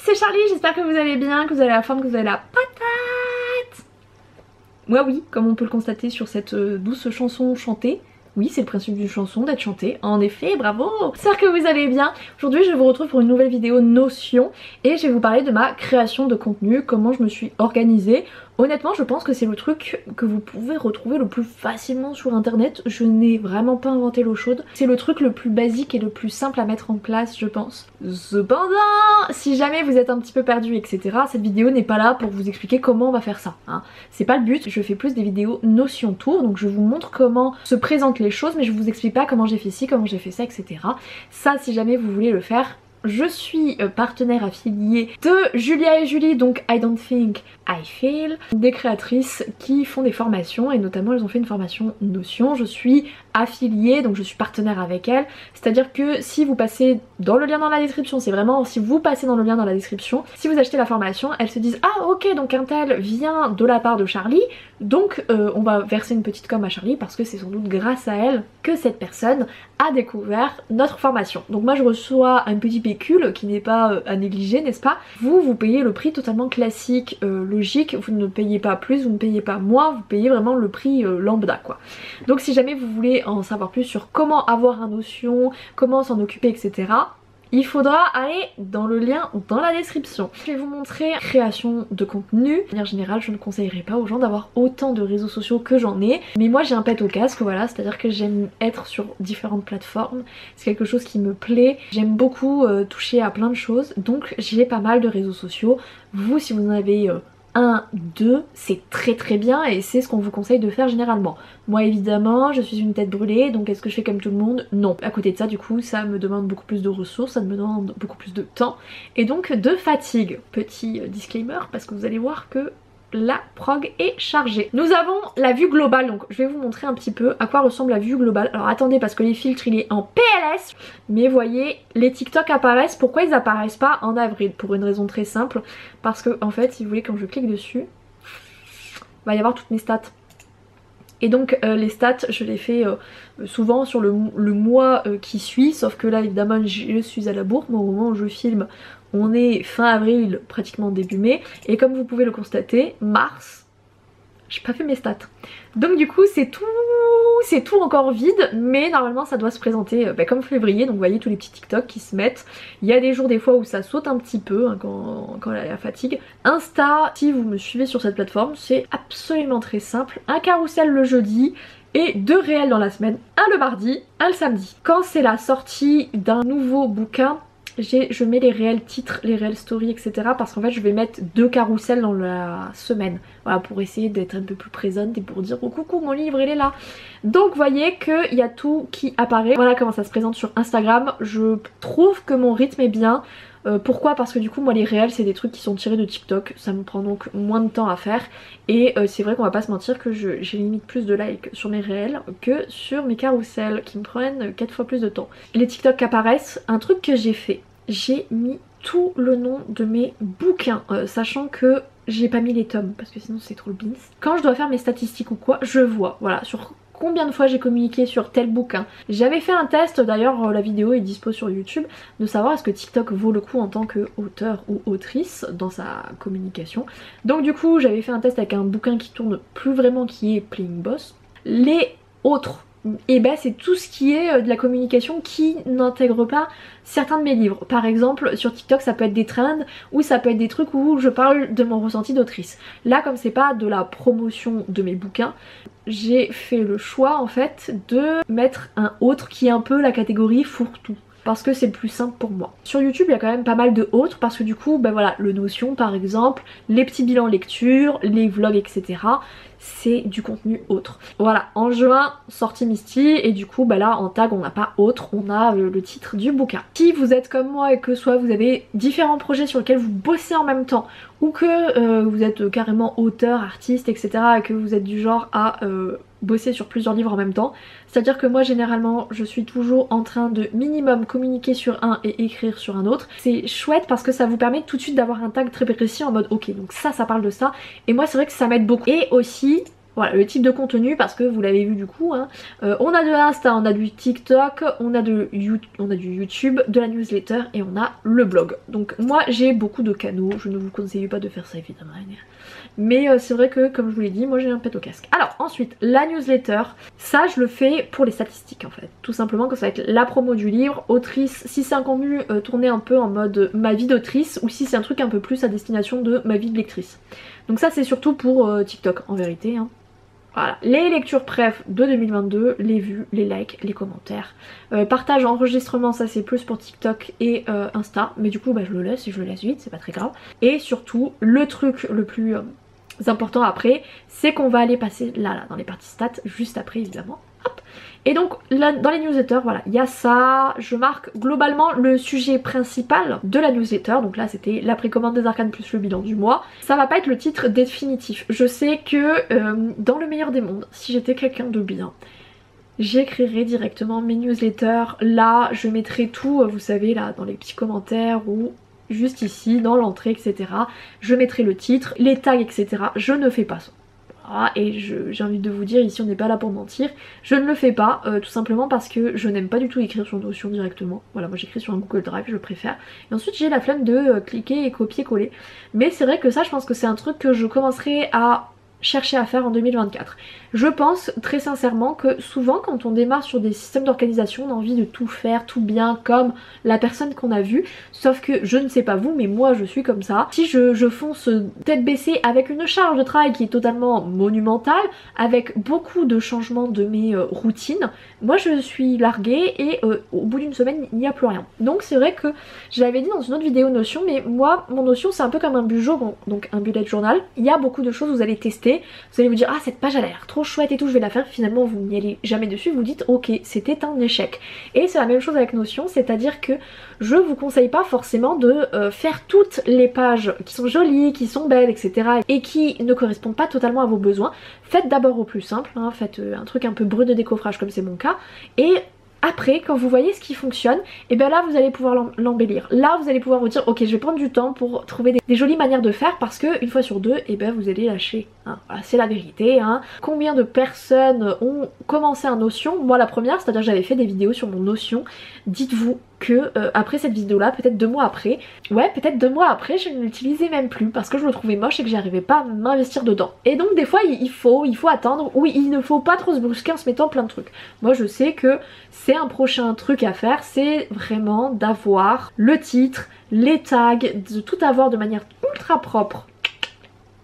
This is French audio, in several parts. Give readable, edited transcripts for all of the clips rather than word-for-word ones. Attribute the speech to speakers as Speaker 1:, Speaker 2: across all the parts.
Speaker 1: c'est Charlie, j'espère que vous allez bien, que vous avez la forme, que vous avez la patate. Moi oui, comme on peut le constater sur cette douce chanson chantée. Oui, c'est le principe d'une chanson d'être chantée. En effet, bravo. J'espère que vous allez bien. Aujourd'hui, je vous retrouve pour une nouvelle vidéo Notion et je vais vous parler de ma création de contenu, comment je me suis organisée. Honnêtement, je pense que c'est le truc que vous pouvez retrouver le plus facilement sur internet. Je n'ai vraiment pas inventé l'eau chaude. C'est le truc le plus basique et le plus simple à mettre en place, je pense. Cependant, si jamais vous êtes un petit peu perdu, etc., cette vidéo n'est pas là pour vous expliquer comment on va faire ça, hein. C'est pas le but. Je fais plus des vidéos Notion Tour, donc je vous montre comment se présentent les choses, mais je vous explique pas comment j'ai fait ci, comment j'ai fait ça, etc. Ça, si jamais vous voulez le faire, je suis partenaire affiliée de Julia et Julie, donc I Don't Think I Feel, des créatrices qui font des formations et notamment elles ont fait une formation Notion. Je suis affiliée, donc je suis partenaire avec elles, c'est à dire que si vous passez dans le lien dans la description, c'est vraiment si vous passez dans le lien dans la description, si vous achetez la formation, elles se disent ah ok, donc un tel vient de la part de Charlie, donc on va verser une petite com à Charlie parce que c'est sans doute grâce à elle que cette personne a découvert notre formation. Donc moi je reçois un petit pécule qui n'est pas à négliger, n'est-ce pas? Vous payez le prix totalement classique, logique, vous ne payez pas plus, vous ne payez pas moins, vous payez vraiment le prix lambda quoi. Donc si jamais vous voulez en savoir plus sur comment avoir un Notion, comment s'en occuper, etc., il faudra aller dans le lien dans la description. Je vais vous montrer création de contenu. De manière générale, je ne conseillerais pas aux gens d'avoir autant de réseaux sociaux que j'en ai. Mais moi j'ai un pet au casque, voilà, c'est-à-dire que j'aime être sur différentes plateformes. C'est quelque chose qui me plaît. J'aime beaucoup toucher à plein de choses. Donc j'ai pas mal de réseaux sociaux. Vous, si vous en avez 1, 2, c'est très bien et c'est ce qu'on vous conseille de faire généralement. Moi évidemment je suis une tête brûlée, donc est-ce que je fais comme tout le monde? Non. À côté de ça du coup ça me demande beaucoup plus de ressources, ça me demande beaucoup plus de temps et donc de fatigue. Petit disclaimer parce que vous allez voir que la prog est chargée. Nous avons la vue globale, donc je vais vous montrer un petit peu à quoi ressemble la vue globale. Alors attendez parce que les filtres il est en PLS, mais voyez les TikTok apparaissent. Pourquoi ils apparaissent pas en avril? Pour une raison très simple, parce que en fait si vous voulez quand je clique dessus, il va y avoir toutes mes stats. Et donc les stats je les fais souvent sur le mois qui suit, sauf que là évidemment je suis à la bourre, mais au moment où je filme on est fin avril, pratiquement début mai, et comme vous pouvez le constater, mars, j'ai pas fait mes stats. Donc du coup c'est tout encore vide, mais normalement ça doit se présenter comme février, donc vous voyez tous les petits TikTok qui se mettent. Il y a des jours des fois où ça saute un petit peu hein, quand il y a la fatigue. Insta, si vous me suivez sur cette plateforme, c'est absolument très simple. Un carrousel le jeudi, et 2 réels dans la semaine, un le mardi, un le samedi. Quand c'est la sortie d'un nouveau bouquin, je mets les réels titres, les réels stories, etc. parce qu'en fait je vais mettre 2 carousels dans la semaine. Voilà, pour essayer d'être un peu plus présente et pour dire oh coucou mon livre il est là. Donc vous voyez qu'il y a tout qui apparaît. Voilà comment ça se présente sur Instagram. Je trouve que mon rythme est bien. Pourquoi? Parce que du coup moi les réels c'est des trucs qui sont tirés de TikTok, ça me prend donc moins de temps à faire et c'est vrai qu'on va pas se mentir que j'ai limite plus de likes sur mes réels que sur mes carousels qui me prennent 4 fois plus de temps. Les TikTok apparaissent, un truc que j'ai fait, j'ai mis tout le nom de mes bouquins, sachant que j'ai pas mis les tomes parce que sinon c'est trop le beans. Quand je dois faire mes statistiques ou quoi, je vois, voilà, sur combien de fois j'ai communiqué sur tel bouquin. J'avais fait un test, d'ailleurs la vidéo est dispo sur YouTube, de savoir est-ce que TikTok vaut le coup en tant qu'auteur ou autrice dans sa communication. Donc du coup j'avais fait un test avec un bouquin qui tourne plus vraiment, qui est Playing Boss. Les autres, et ben c'est tout ce qui est de la communication qui n'intègre pas certains de mes livres. Par exemple sur TikTok ça peut être des trends ou ça peut être des trucs où je parle de mon ressenti d'autrice. Là comme c'est pas de la promotion de mes bouquins, j'ai fait le choix en fait de mettre un autre qui est un peu la catégorie fourre-tout. Parce que c'est le plus simple pour moi. Sur YouTube il y a quand même pas mal de autres parce que du coup ben voilà, le Notion par exemple, les petits bilans lecture, les vlogs etc. c'est du contenu autre. Voilà, en juin sortie Misty et du coup bah là en tag on n'a pas autre, on a le titre du bouquin. Si vous êtes comme moi et que soit vous avez différents projets sur lesquels vous bossez en même temps ou que vous êtes carrément auteur, artiste etc. et que vous êtes du genre à bosser sur plusieurs livres en même temps, c'est à dire que moi généralement je suis toujours en train de minimum communiquer sur un et écrire sur un autre. C'est chouette parce que ça vous permet tout de suite d'avoir un tag très précis en mode ok donc ça parle de ça et moi c'est vrai que ça m'aide beaucoup. Et aussi Voilà le type de contenu parce que vous l'avez vu du coup, hein, on a de Insta, on a du TikTok, on a du YouTube, de la newsletter et on a le blog. Donc moi j'ai beaucoup de canaux, je ne vous conseille pas de faire ça évidemment. Mais c'est vrai que comme je vous l'ai dit, moi j'ai un pet au casque. Alors ensuite, la newsletter, ça je le fais pour les statistiques en fait. Tout simplement que ça va être la promo du livre, autrice, si c'est un contenu tourné un peu en mode ma vie d'autrice ou si c'est un truc un peu plus à destination de ma vie de lectrice. Donc ça c'est surtout pour TikTok en vérité, hein. Voilà, les lectures préf de 2022, les vues, les likes, les commentaires. Partage, enregistrement, ça c'est plus pour TikTok et Insta. Mais du coup bah, je le laisse vite, c'est pas très grave. Et surtout, le truc le plus important après, c'est qu'on va aller passer là dans les parties stats, juste après évidemment. Hop. Et donc là, dans les newsletters, voilà, il y a ça. Je marque globalement le sujet principal de la newsletter. Donc là c'était la précommande des arcanes plus le bilan du mois. Ça va pas être le titre définitif. Je sais que dans le meilleur des mondes, si j'étais quelqu'un de bien, j'écrirais directement mes newsletters. Là je mettrais tout, vous savez là dans les petits commentaires ou juste ici dans l'entrée etc. Je mettrai le titre, les tags etc. Je ne fais pas ça. Et j'ai envie de vous dire, ici on n'est pas là pour mentir, je ne le fais pas tout simplement parce que je n'aime pas du tout écrire sur Notion directement. Voilà, moi j'écris sur un Google Drive, je préfère. Et ensuite j'ai la flemme de cliquer et copier-coller. Mais c'est vrai que ça je pense que c'est un truc que je commencerai à chercher à faire en 2024. Je pense très sincèrement que souvent quand on démarre sur des systèmes d'organisation, on a envie de tout faire, tout bien comme la personne qu'on a vue. Sauf que je ne sais pas vous, mais moi je suis comme ça. Si je fonce tête baissée avec une charge de travail qui est totalement monumentale, avec beaucoup de changements de mes routines, moi je suis larguée et au bout d'une semaine il n'y a plus rien. Donc c'est vrai que je l'avais dit dans une autre vidéo Notion, mais moi mon Notion c'est un peu comme un bujo, donc un bullet journal. Il y a beaucoup de choses que vous allez tester. Vous allez vous dire ah cette page elle a l'air trop chouette et tout, je vais la faire, finalement vous n'y allez jamais dessus, vous dites ok c'était un échec. Et c'est la même chose avec Notion, c'est à dire que je vous conseille pas forcément de faire toutes les pages qui sont jolies, qui sont belles etc. et qui ne correspondent pas totalement à vos besoins. Faites d'abord au plus simple, hein, faites un truc un peu brut de décoffrage comme c'est mon cas et après, quand vous voyez ce qui fonctionne, et bien là vous allez pouvoir l'embellir. Là vous allez pouvoir vous dire ok je vais prendre du temps pour trouver des jolies manières de faire parce que une fois sur deux, et ben vous allez lâcher. Hein. Voilà, c'est la vérité. Hein. Combien de personnes ont commencé un Notion? Moi la première, c'est-à-dire que j'avais fait des vidéos sur mon Notion. Dites-vous que après cette vidéo là, peut-être 2 mois après, peut-être 2 mois après, je ne l'utilisais même plus parce que je le trouvais moche et que j'arrivais pas à m'investir dedans. Et donc des fois il faut attendre, oui il ne faut pas trop se brusquer en se mettant plein de trucs. Moi je sais que c'est un prochain truc à faire, c'est vraiment d'avoir le titre, les tags, de tout avoir de manière ultra propre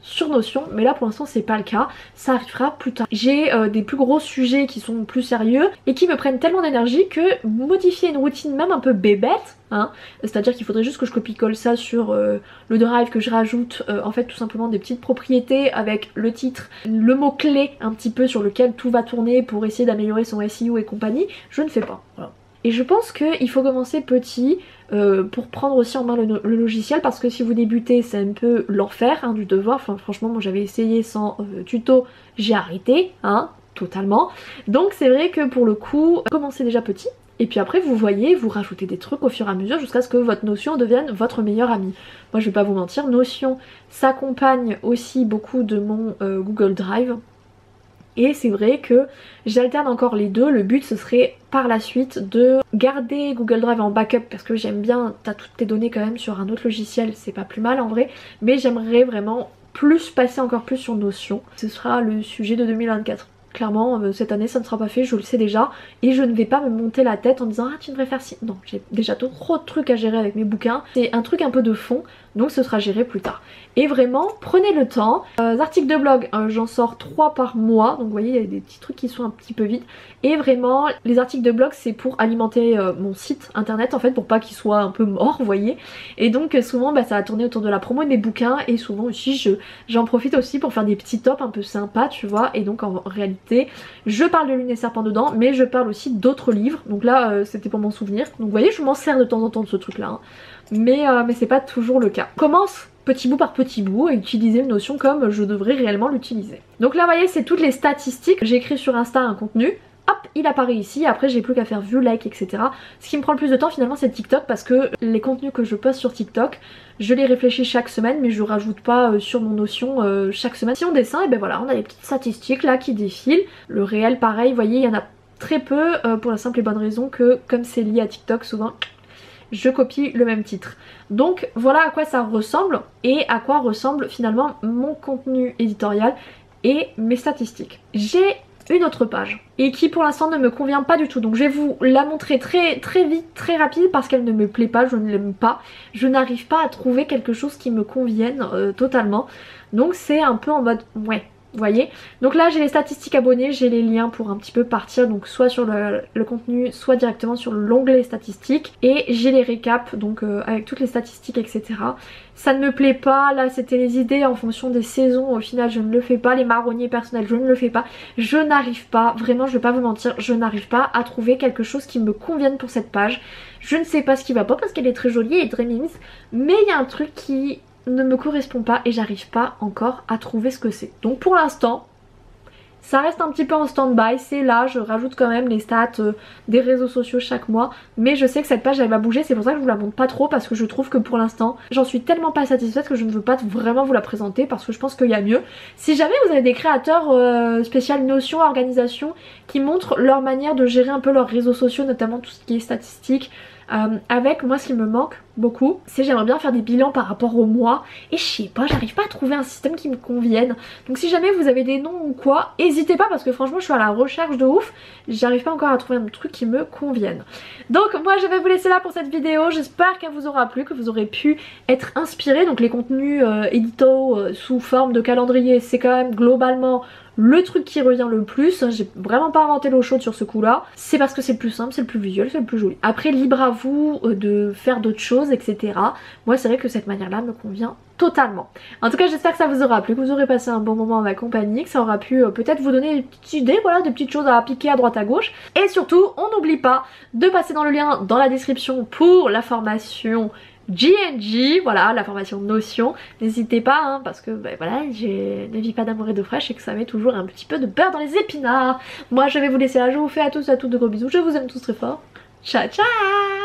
Speaker 1: sur Notion, mais là pour l'instant c'est pas le cas, ça arrivera plus tard. J'ai des plus gros sujets qui sont plus sérieux et qui me prennent tellement d'énergie que modifier une routine même un peu bébête, hein, c'est-à-dire qu'il faudrait juste que je copie-colle ça sur le drive, que je rajoute en fait tout simplement des petites propriétés avec le titre, le mot-clé un petit peu sur lequel tout va tourner pour essayer d'améliorer son SEO et compagnie, je ne fais pas. Voilà. Et je pense qu'il faut commencer petit pour prendre aussi en main le logiciel parce que si vous débutez c'est un peu l'enfer hein, du devoir. Enfin franchement moi j'avais essayé sans tuto, j'ai arrêté hein, totalement. Donc c'est vrai que pour le coup, commencez déjà petit. Et puis après vous voyez, vous rajoutez des trucs au fur et à mesure jusqu'à ce que votre Notion devienne votre meilleur ami. Moi je vais pas vous mentir, Notion s'accompagne aussi beaucoup de mon Google Drive. Et c'est vrai que j'alterne encore les deux. Le but ce serait par la suite de garder Google Drive en backup parce que j'aime bien, t'as toutes tes données quand même sur un autre logiciel, c'est pas plus mal en vrai. Mais j'aimerais vraiment plus passer encore plus sur Notion. Ce sera le sujet de 2024. Clairement cette année ça ne sera pas fait, je le sais déjà. Et je ne vais pas me monter la tête en disant ah tu devrais faire ci. Non, j'ai déjà trop de trucs à gérer avec mes bouquins. C'est un truc un peu de fond, donc ce sera géré plus tard. Et vraiment prenez le temps. Articles de blog, j'en sors 3 par mois. Donc vous voyez il y a des petits trucs qui sont un petit peu vite. Et vraiment les articles de blog c'est pour alimenter mon site internet en fait, pour pas qu'il soit un peu mort vous voyez. Et donc souvent ça va tourner autour de la promo de mes bouquins. Et souvent aussi j'en profite aussi pour faire des petits tops un peu sympas tu vois. Et donc en réalité je parle de Lune et Serpent dedans, mais je parle aussi d'autres livres. Donc là c'était pour m'en souvenir. Donc vous voyez je m'en sers de temps en temps de ce truc là hein. Mais c'est pas toujours le cas. Commence petit bout par petit bout à utiliser une Notion comme je devrais réellement l'utiliser. Donc là vous voyez c'est toutes les statistiques. J'ai écrit sur Insta un contenu, hop il apparaît ici, après j'ai plus qu'à faire view, like, etc. Ce qui me prend le plus de temps finalement c'est TikTok, parce que les contenus que je poste sur TikTok, je les réfléchis chaque semaine, mais je rajoute pas sur mon Notion chaque semaine. Si on dessin, et ben voilà, on a les petites statistiques là qui défilent. Le réel pareil, vous voyez, il y en a très peu pour la simple et bonne raison que comme c'est lié à TikTok, souvent je copie le même titre. Donc voilà à quoi ça ressemble et à quoi ressemble finalement mon contenu éditorial et mes statistiques. J'ai une autre page et qui pour l'instant ne me convient pas du tout, donc je vais vous la montrer très vite, très rapide, parce qu'elle ne me plaît pas, je ne l'aime pas, je n'arrive pas à trouver quelque chose qui me convienne totalement, donc c'est un peu en mode ouais. Vous voyez, donc là j'ai les statistiques abonnés, j'ai les liens pour un petit peu partir, donc soit sur le contenu, soit directement sur l'onglet statistiques, et j'ai les récaps, donc avec toutes les statistiques, etc. Ça ne me plaît pas, là c'était les idées en fonction des saisons, au final je ne le fais pas, les marronniers personnels je ne le fais pas, je n'arrive pas, vraiment je vais pas vous mentir, je n'arrive pas à trouver quelque chose qui me convienne pour cette page. Je ne sais pas ce qui va pas parce qu'elle est très jolie et très mimise, mais il y a un truc qui ne me correspond pas et j'arrive pas encore à trouver ce que c'est. Donc pour l'instant ça reste un petit peu en stand-by, c'est là, je rajoute quand même les stats des réseaux sociaux chaque mois, mais je sais que cette page elle va bouger, c'est pour ça que je vous la montre pas trop, parce que je trouve que pour l'instant j'en suis tellement pas satisfaite que je ne veux pas vraiment vous la présenter, parce que je pense qu'il y a mieux. Si jamais vous avez des créateurs spécial Notion, organisation, qui montrent leur manière de gérer un peu leurs réseaux sociaux, notamment tout ce qui est statistiques, avec moi ce qui me manque beaucoup, c'est j'aimerais bien faire des bilans par rapport au mois, et je sais pas, j'arrive pas à trouver un système qui me convienne. Donc si jamais vous avez des noms ou quoi, n'hésitez pas, parce que franchement je suis à la recherche de ouf, j'arrive pas encore à trouver un truc qui me convienne. Donc moi je vais vous laisser là pour cette vidéo, j'espère qu'elle vous aura plu, que vous aurez pu être inspiré. Donc les contenus édito sous forme de calendrier, c'est quand même globalement le truc qui revient le plus. J'ai vraiment pas inventé l'eau chaude sur ce coup là, c'est parce que c'est le plus simple, c'est le plus visuel, c'est le plus joli. Après libre à vous de faire d'autres choses, etc. Moi c'est vrai que cette manière là me convient totalement. En tout cas j'espère que ça vous aura plu, que vous aurez passé un bon moment en ma compagnie, que ça aura pu peut-être vous donner des petites idées, voilà, des petites choses à appliquer à droite à gauche. Et surtout on n'oublie pas de passer dans le lien dans la description pour la formation GNG, voilà, la formation Notion. N'hésitez pas hein, parce que ben, voilà, je ne vis pas d'amour et d'eau fraîche et que ça met toujours un petit peu de beurre dans les épinards. Moi je vais vous laisser là, je vous fais à tous et à toutes de gros bisous, je vous aime tous très fort. Ciao ciao.